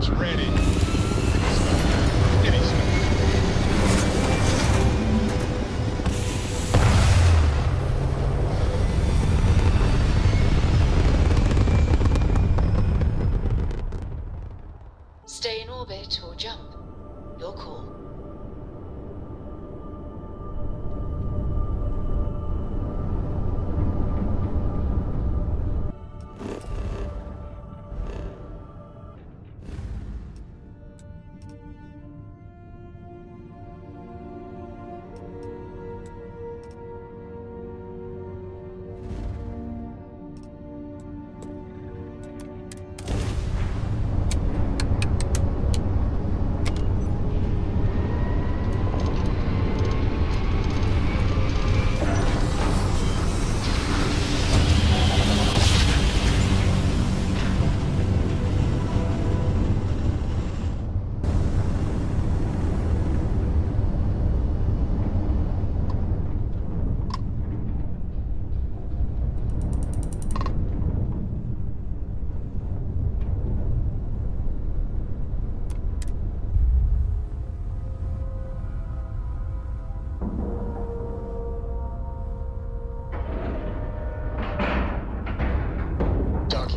Shields ready. Any smoke. Stay in orbit or jump. Your call.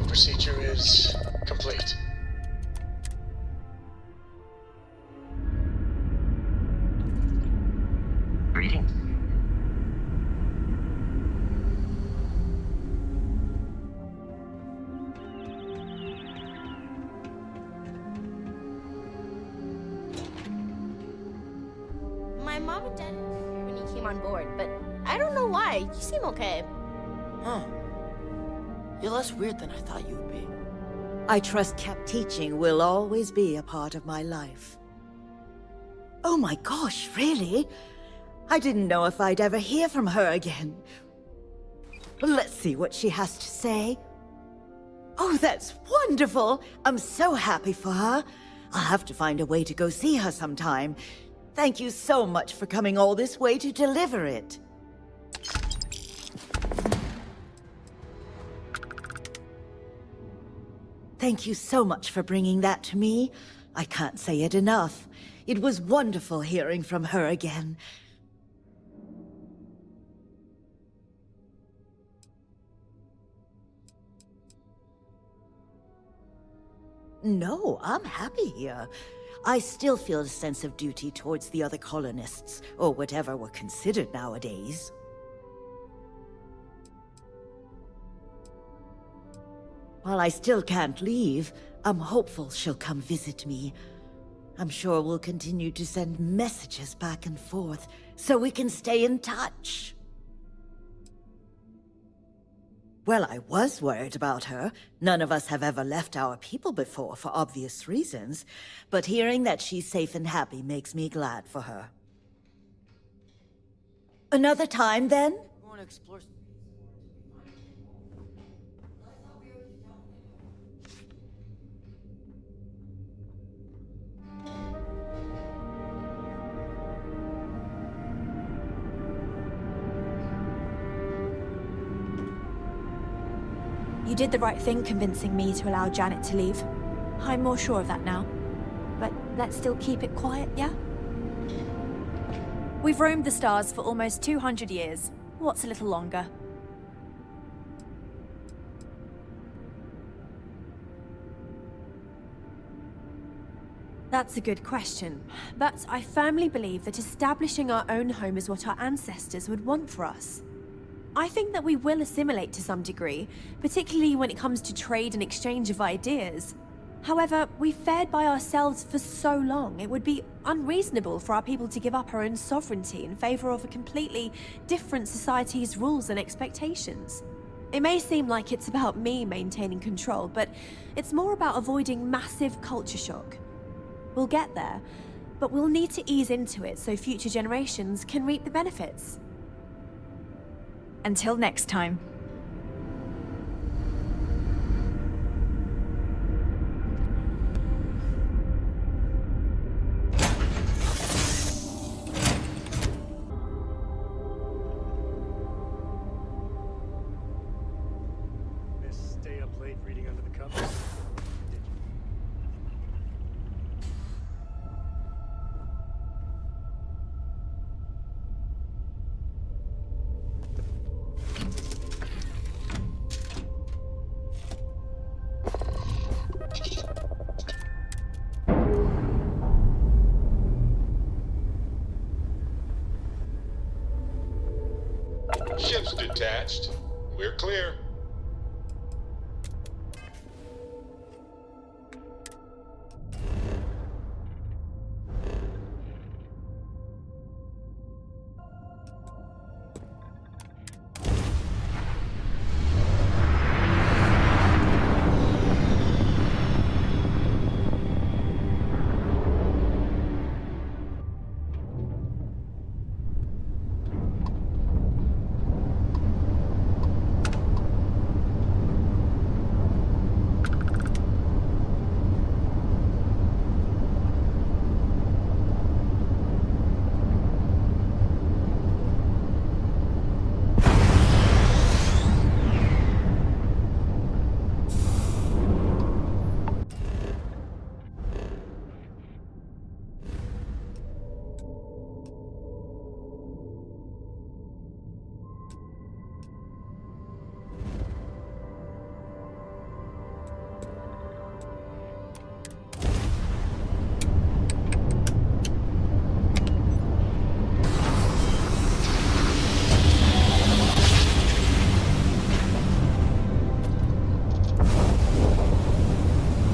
Procedure is complete. Greetings. My mom and dad when you came on board, but I don't know why. You seem okay. Huh. You're less weird than I thought you would be. I trust Cap teaching will always be a part of my life. Oh my gosh, really? I didn't know if I'd ever hear from her again. Let's see what she has to say. Oh, that's wonderful! I'm so happy for her. I'll have to find a way to go see her sometime. Thank you so much for coming all this way to deliver it. Thank you so much for bringing that to me. I can't say it enough. It was wonderful hearing from her again. No, I'm happy here. I still feel a sense of duty towards the other colonists, or whatever we're considered nowadays. While I still can't leave, I'm hopeful she'll come visit me. I'm sure we'll continue to send messages back and forth, so we can stay in touch. Well, I was worried about her. None of us have ever left our people before, for obvious reasons. But hearing that she's safe and happy makes me glad for her. Another time, then? I want to explore. You did the right thing convincing me to allow Janet to leave. I'm more sure of that now. But let's still keep it quiet, yeah? We've roamed the stars for almost 200 years. What's a little longer? That's a good question. But I firmly believe that establishing our own home is what our ancestors would want for us. I think that we will assimilate to some degree, particularly when it comes to trade and exchange of ideas. However, we've fared by ourselves for so long, it would be unreasonable for our people to give up our own sovereignty in favor of a completely different society's rules and expectations. It may seem like it's about me maintaining control, but it's more about avoiding massive culture shock. We'll get there, but we'll need to ease into it so future generations can reap the benefits. Until next time. Stay up late reading under the covers. attached. We're clear.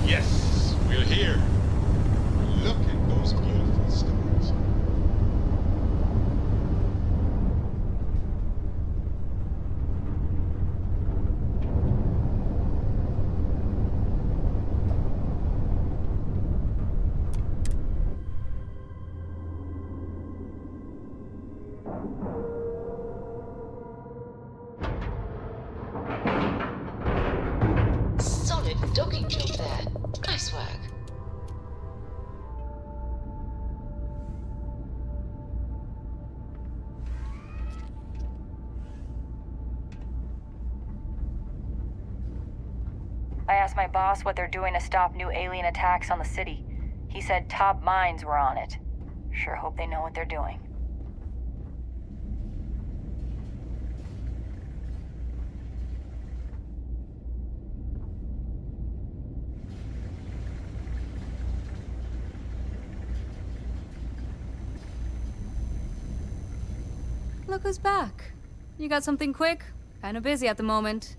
Yes, we're here. Look at those beautiful stars. Solid docking job there. Nice work. I asked my boss what they're doing to stop new alien attacks on the city. He said top minds were on it. Sure hope they know what they're doing. Look who's back. You got something quick? Kinda busy at the moment.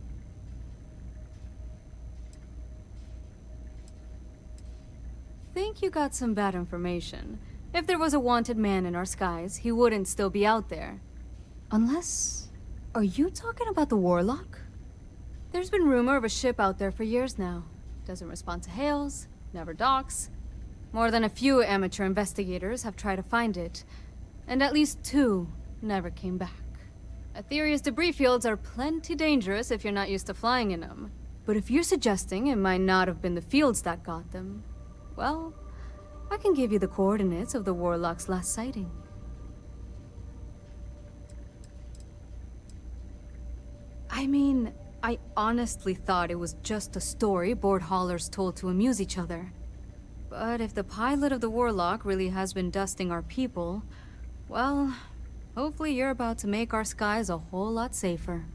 Think you got some bad information. If there was a wanted man in our skies, he wouldn't still be out there. Unless... Are you talking about the Warlock? There's been rumor of a ship out there for years now. Doesn't respond to hails, never docks. More than a few amateur investigators have tried to find it, and at least 2 never came back. Aetheria's debris fields are plenty dangerous if you're not used to flying in them. But if you're suggesting it might not have been the fields that got them, well, I can give you the coordinates of the Warlock's last sighting. I mean, I honestly thought it was just a story board haulers told to amuse each other. But if the pilot of the Warlock really has been dusting our people, well, hopefully you're about to make our skies a whole lot safer.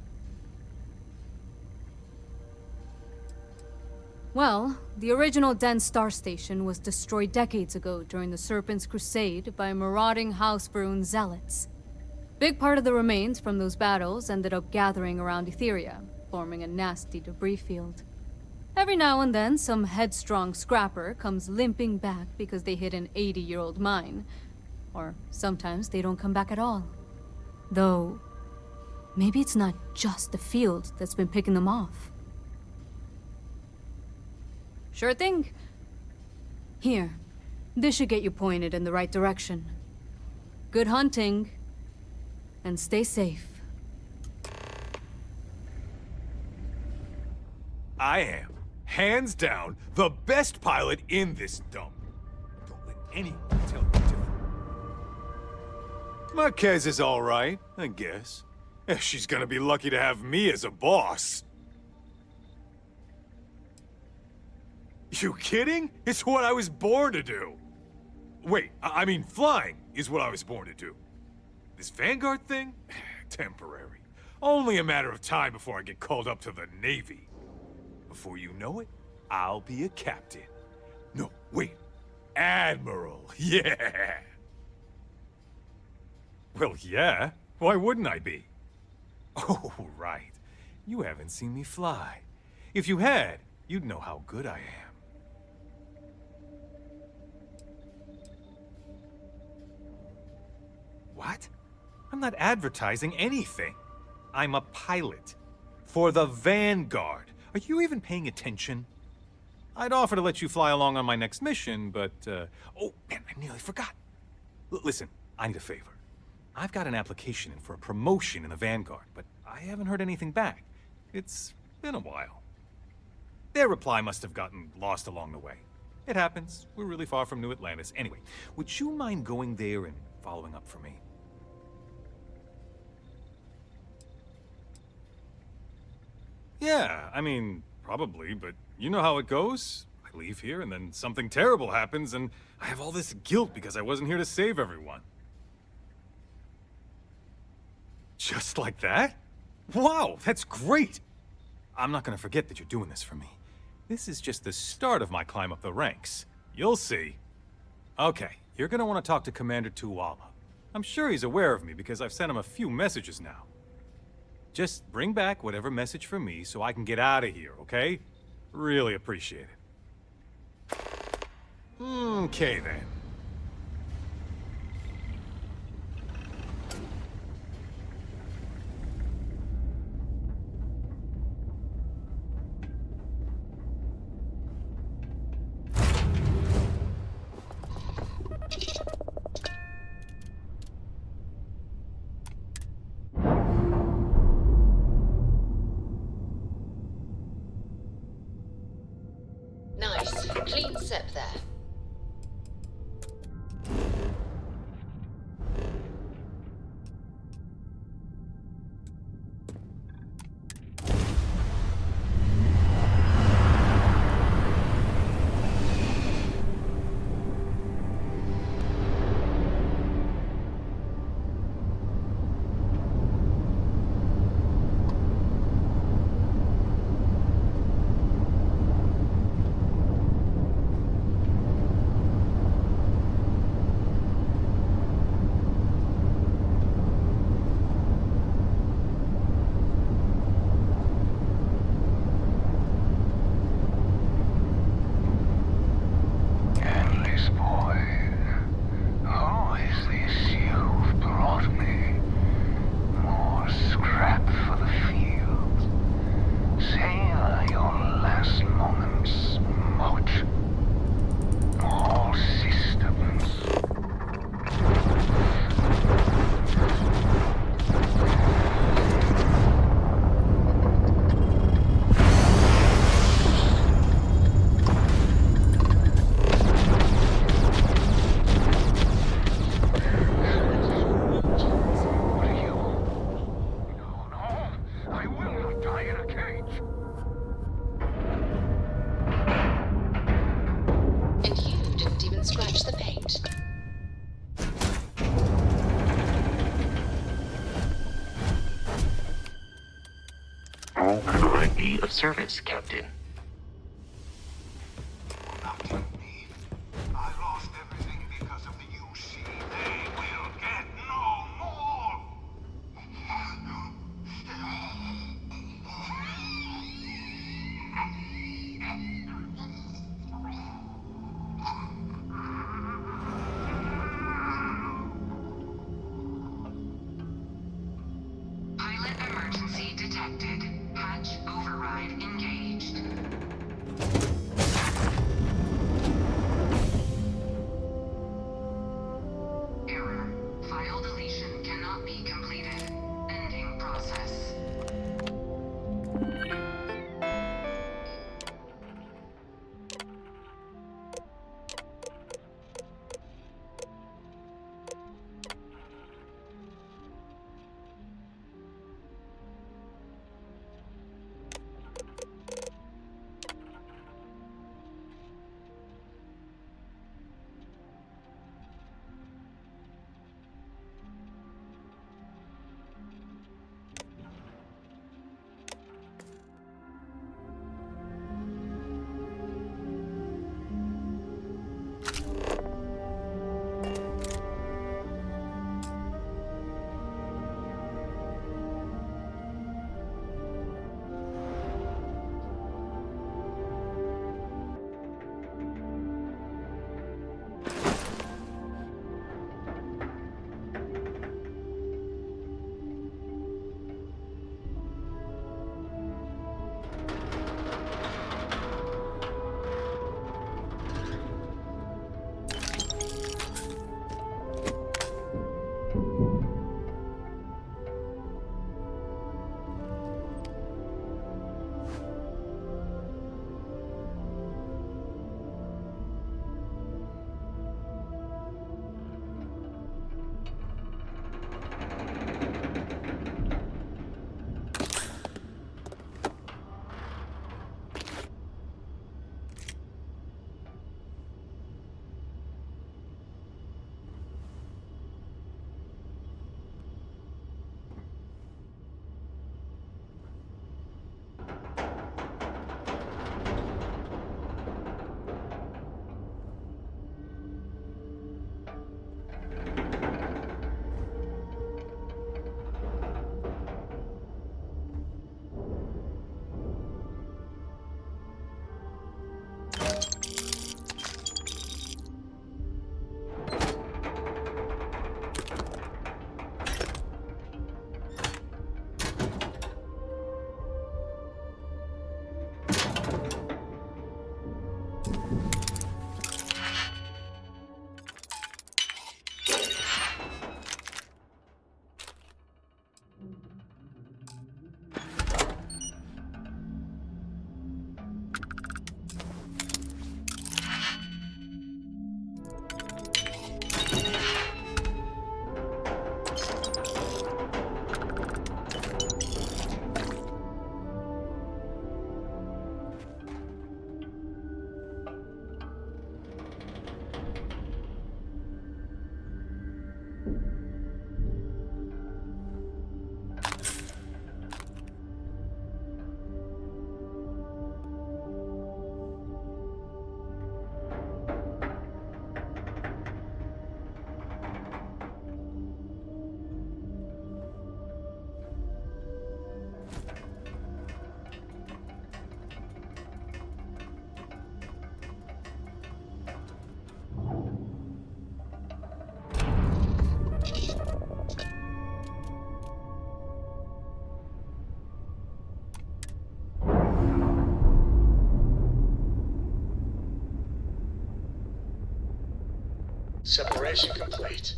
Well, the original Den Star Station was destroyed decades ago during the Serpent's Crusade by marauding House Varun zealots. Big part of the remains from those battles ended up gathering around Etheria, forming a nasty debris field. Every now and then, some headstrong scrapper comes limping back because they hit an 80-year-old mine. Or sometimes they don't come back at all. Though, maybe it's not just the field that's been picking them off. Sure thing. Here, this should get you pointed in the right direction. Good hunting, and stay safe. I am, hands down, the best pilot in this dump. Don't let anyone tell you different. Marquez is all right, I guess. She's gonna be lucky to have me as a boss. You kidding? It's what I was born to do. Wait, I mean flying is what I was born to do. This Vanguard thing? Temporary. Only a matter of time before I get called up to the Navy. Before you know it, I'll be a captain. No, wait. Admiral. Yeah. Well, yeah. Why wouldn't I be? Oh, right. You haven't seen me fly. If you had, you'd know how good I am. What? I'm not advertising anything. I'm a pilot. For the Vanguard. Are you even paying attention? I'd offer to let you fly along on my next mission, but, oh, man, I nearly forgot. Listen, I need a favor. I've got an application in for a promotion in the Vanguard, but I haven't heard anything back. It's been a while. Their reply must have gotten lost along the way. It happens. We're really far from New Atlantis. Anyway, would you mind going there and following up for me? Yeah, I mean, probably, but you know how it goes. I leave here and then something terrible happens and I have all this guilt because I wasn't here to save everyone. Just like that? Wow, that's great! I'm not gonna forget that you're doing this for me. This is just the start of my climb up the ranks. You'll see. Okay, you're gonna want to talk to Commander Tuwala. I'm sure he's aware of me because I've sent him a few messages now. Just bring back whatever message for me so I can get out of here, okay? Really appreciate it. Okay, then. Nice. Clean sep there. Of service, Captain. Not like me. I lost everything because of the UC. They will get no more. Pilot emergency detected. Hatch override engaged. Separation complete.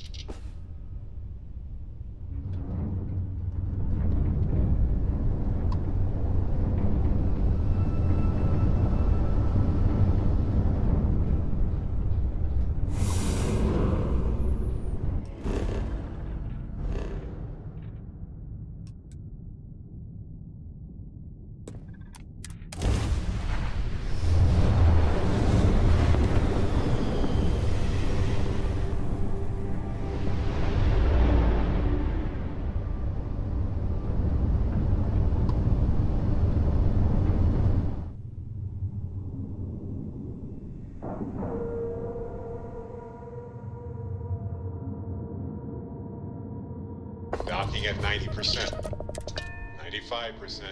Docking at 90%. 95%.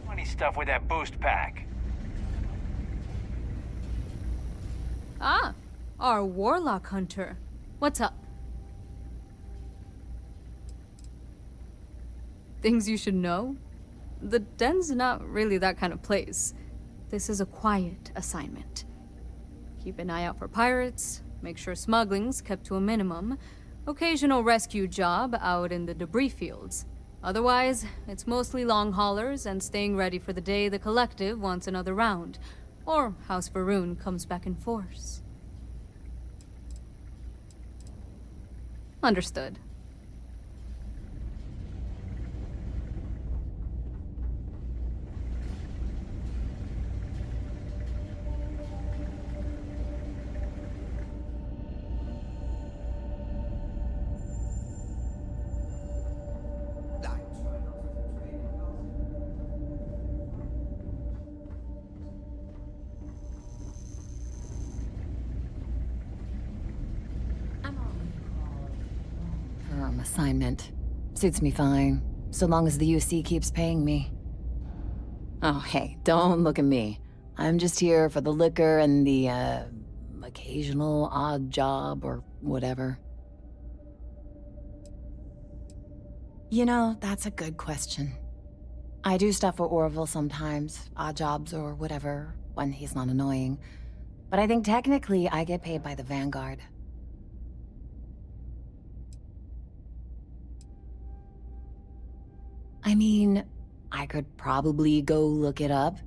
Funny stuff with that boost pack. Ah, our warlock hunter. What's up? Things you should know? The den's not really that kind of place. This is a quiet assignment. Keep an eye out for pirates, make sure smuggling's kept to a minimum, occasional rescue job out in the debris fields. Otherwise, it's mostly long haulers and staying ready for the day the Collective wants another round, or House Varun comes back in force. Understood. Assignment. Suits me fine, so long as the UC keeps paying me. Oh, hey, don't look at me. I'm just here for the liquor and the, occasional odd job or whatever. You know, that's a good question. I do stuff for Orville sometimes, odd jobs or whatever, when he's not annoying. But I think technically I get paid by the Vanguard. I mean, I could probably go look it up,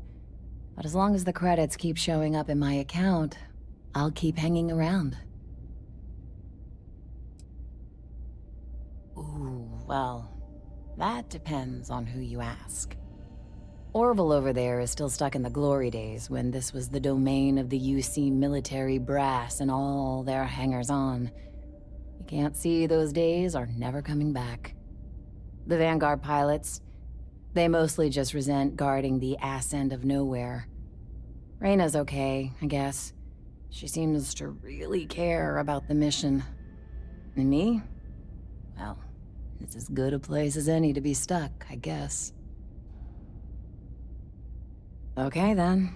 but as long as the credits keep showing up in my account, I'll keep hanging around. Ooh, well, that depends on who you ask. Orville over there is still stuck in the glory days when this was the domain of the UC military brass and all their hangers-on. You can't see those days are never coming back. The Vanguard pilots, they mostly just resent guarding the ass end of nowhere. Reyna's okay, I guess. She seems to really care about the mission. And me? Well, it's as good a place as any to be stuck, I guess. Okay, then.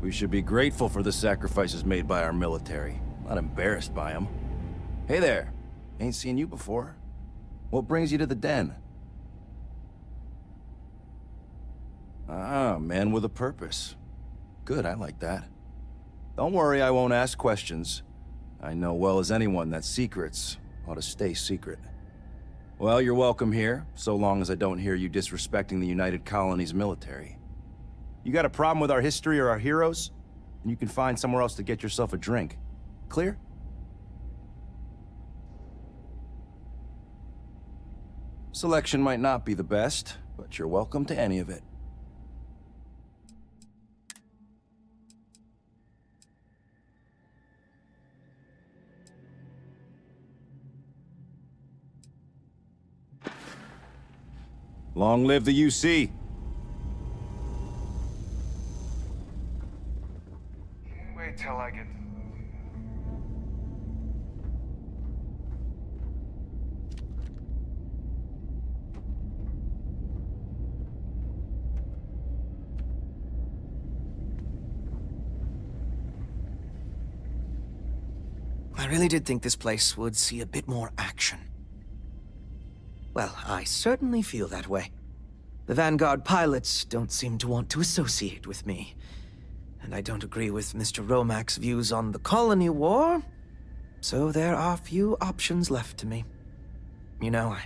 We should be grateful for the sacrifices made by our military, not embarrassed by them. Hey there. Ain't seen you before. What brings you to the den? Ah, man with a purpose. Good, I like that. Don't worry, I won't ask questions. I know well as anyone that secrets ought to stay secret. Well, you're welcome here, so long as I don't hear you disrespecting the United Colonies military. You got a problem with our history or our heroes? And you can find somewhere else to get yourself a drink. Clear? Selection might not be the best, but you're welcome to any of it. Long live the UC! Wait till I get... I really did think this place would see a bit more action. Well, I certainly feel that way. The Vanguard pilots don't seem to want to associate with me. And I don't agree with Mr. Romack's views on the colony war, so there are few options left to me. You know, I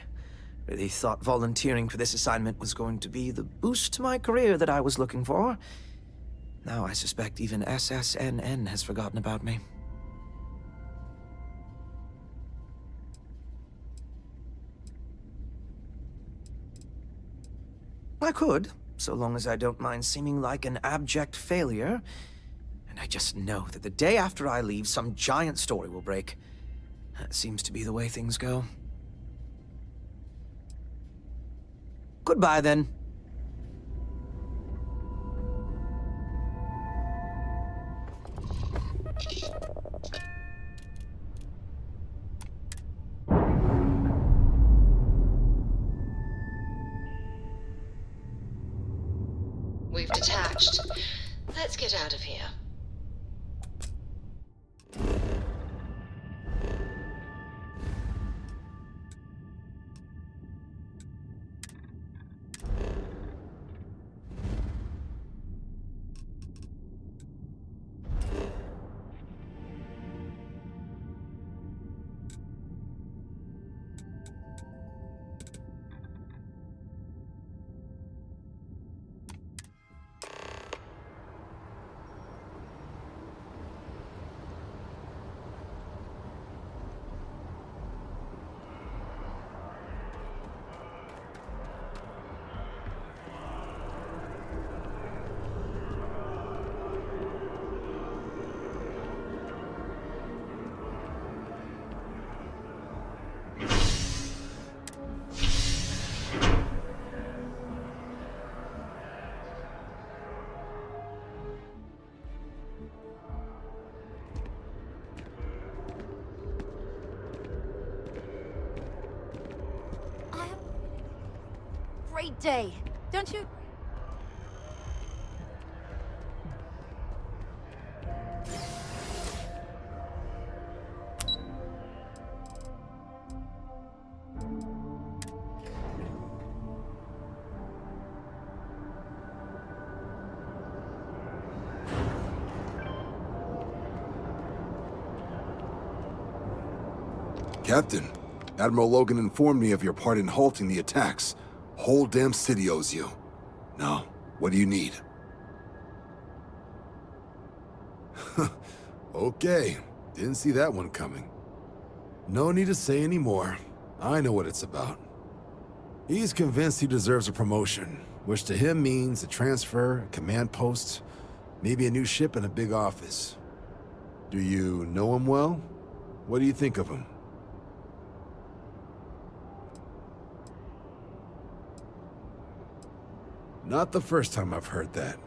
really thought volunteering for this assignment was going to be the boost to my career that I was looking for. Now I suspect even SSNN has forgotten about me. I could, so long as I don't mind seeming like an abject failure. And I just know that the day after I leave, some giant story will break. That seems to be the way things go. Goodbye, then. We've detached. Let's get out of here. Great day, don't you? Captain, Admiral Logan informed me of your part in halting the attacks. Whole damn city owes you. Now, what do you need? Okay, didn't see that one coming. No need to say any more. I know what it's about. He's convinced he deserves a promotion, which to him means a transfer, a command post, maybe a new ship and a big office. Do you know him well? What do you think of him? Not the first time I've heard that.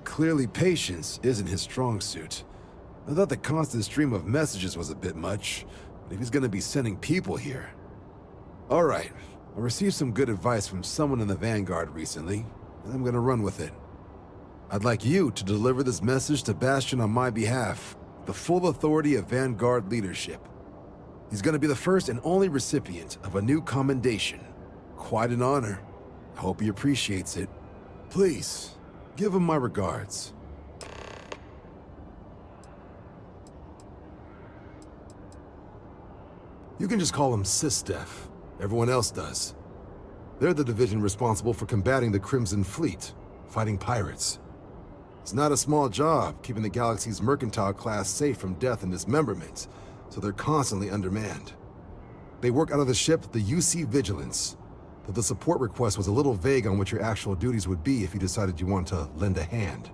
Clearly patience isn't his strong suit. I thought the constant stream of messages was a bit much, but if he's gonna be sending people here... Alright, I received some good advice from someone in the Vanguard recently, and I'm gonna run with it. I'd like you to deliver this message to Bastion on my behalf, the full authority of Vanguard leadership. He's gonna be the first and only recipient of a new commendation. Quite an honor. I hope he appreciates it. Please, give him my regards. You can just call him SysDef. Everyone else does. They're the division responsible for combating the Crimson Fleet, fighting pirates. It's not a small job keeping the galaxy's mercantile class safe from death and dismemberment, so they're constantly undermanned. They work out of the ship the UC Vigilance, though the support request was a little vague on what your actual duties would be if you decided you wanted to lend a hand.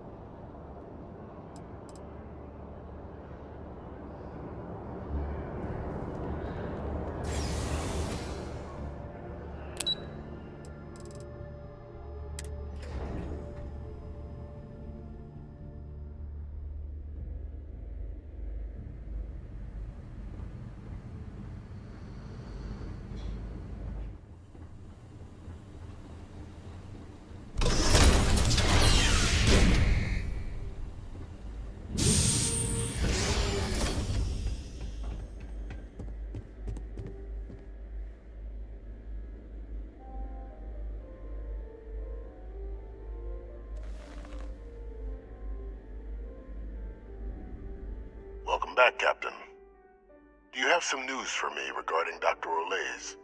back, Captain. Do you have some news for me regarding Dr. Orlase?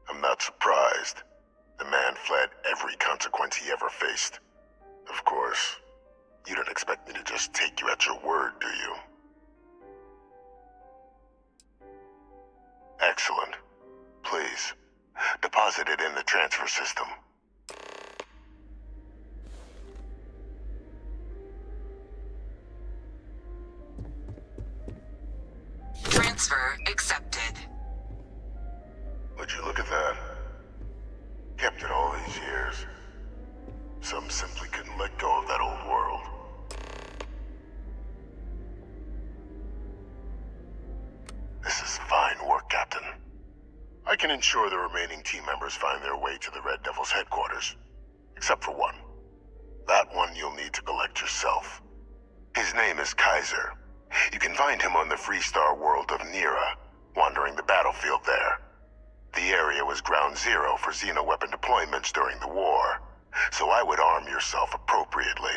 I'm not surprised. The man fled every consequence he ever faced. Of course, you don't expect me to just take you at your word, do you? Excellent. Please, deposit it in the transfer system. Transfer accepted. Would you look at that? Kept it all these years. Some simply couldn't let go of that old world. This is fine work, Captain. I can ensure the remaining team members find their way to the Red Devil's headquarters. Except for one. That one you'll need to collect yourself. His name is Kaiser. You can find him on the Freestar world of Nira, wandering the battlefield there. The area was ground zero for Xeno weapon deployments during the war, so I would arm yourself appropriately.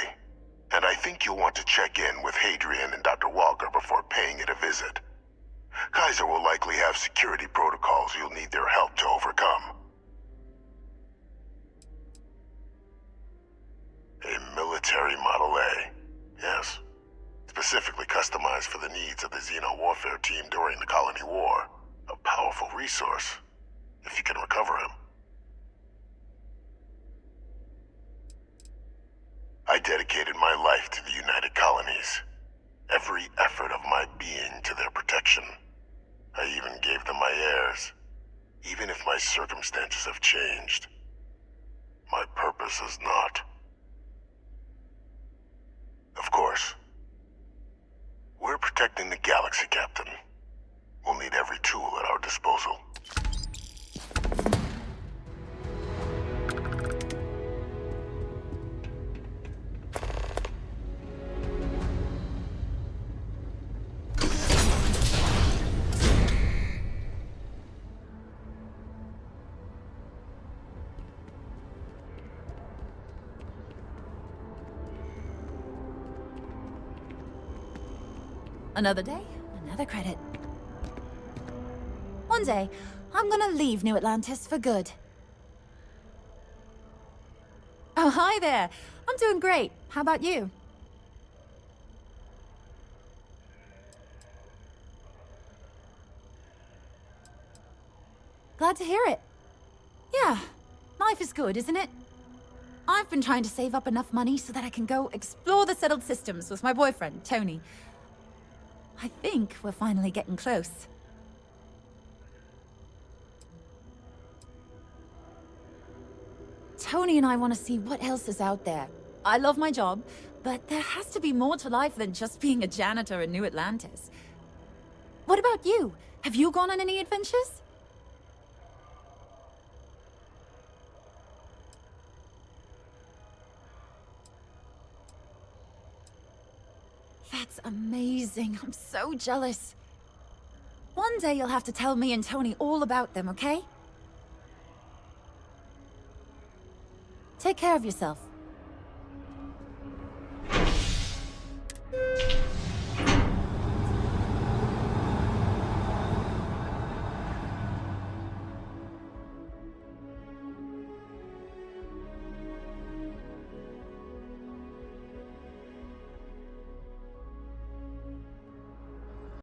And I think you'll want to check in with Hadrian and Dr. Walker before paying it a visit. Kaiser will likely have security protocols you'll need their help to overcome. A military Model A, yes. Specifically customized for the needs of the Xenowarfare team during the Colony War. A powerful resource, if you can recover him. I dedicated my life to the United Colonies. Every effort of my being to their protection. I even gave them my heirs. Even if my circumstances have changed, my purpose has not. Of course, we're protecting the galaxy, Captain. We'll need every tool at our disposal. Another day, another credit. One day, I'm gonna leave New Atlantis for good. Oh, hi there. I'm doing great. How about you? Glad to hear it. Yeah, life is good, isn't it? I've been trying to save up enough money so that I can go explore the settled systems with my boyfriend, Tony. I think we're finally getting close. Tony and I want to see what else is out there. I love my job, but there has to be more to life than just being a janitor in New Atlantis. What about you? Have you gone on any adventures? That's amazing. I'm so jealous. One day you'll have to tell me and Tony all about them, okay? Take care of yourself.